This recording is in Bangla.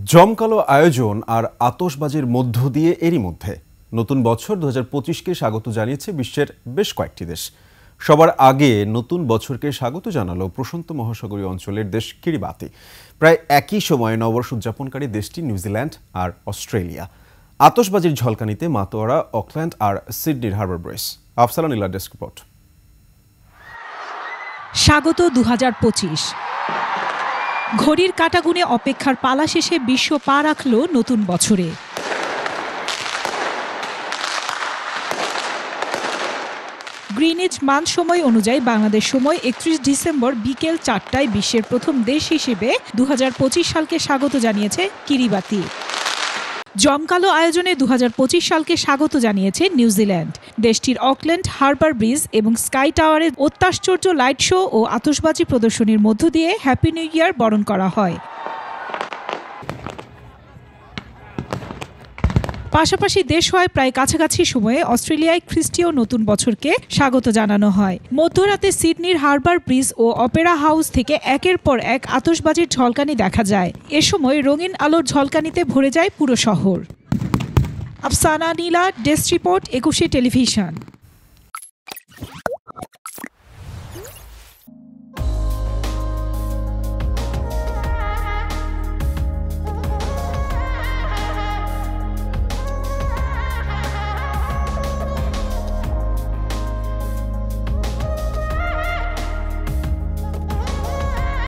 জমকালো আয়োজন আর আতশবাজির মধ্য দিয়ে এরই মধ্যে নতুন বছর 2025কে স্বাগত জানিয়েছে বিশ্বের বেশ কয়েকটি দেশ। সবার আগে নতুন বছরকে স্বাগত জানালো প্রশান্ত মহাসাগরীয় অঞ্চলের দেশ কিরিবাতি। প্রায় একই সময়ে নববর্ষ উদযাপনকারী দেশটি নিউজিল্যান্ড আর অস্ট্রেলিয়া। আতশবাজির ঝলকানিতে মাতোয়ারা, অকল্যান্ড আর সিডনির হারবার ব্রিজ। আফসালা নীলার ডেস্ক রিপোর্ট। স্বাগত 2025। ঘড়ির কাঁটা গুণে অপেক্ষার পালা শেষে বিশ্ব পা রাখল নতুন বছরে। গ্রিনিচ মান সময় অনুযায়ী বাংলাদেশ সময় 31 ডিসেম্বর বিকেল 4টায় বিশ্বের প্রথম দেশ হিসেবে 2025 সালকে স্বাগত জানিয়েছে কিরিবাতি। জমকালো আয়োজনে 2025 সালকে স্বাগত জানিয়েছে নিউজিল্যান্ড। দেশটির অকল্যান্ড হারবার ব্রিজ এবং স্কাই টাওয়ারে অত্যাশ্চর্য লাইট শো ও আতশবাজি প্রদর্শনীর মধ্য দিয়ে হ্যাপি নিউ ইয়ার বরণ করা হয়। পাশাপাশি দেশ হয় প্রায় কাছাকাছি সময়ে অস্ট্রেলিয়ায় খ্রিস্টীয় নতুন বছরকে স্বাগত জানানো হয়। মধ্যরাতে সিডনির হারবার ব্রিজ ও অপেরা হাউস থেকে একের পর এক আতশবাজির ঝলকানি দেখা যায়। এ সময় রঙিন আলোর ঝলকানিতে ভরে যায় পুরো শহর। আফসানা নীলা, ডেস্ক রিপোর্ট, 21 টেলিভিশন।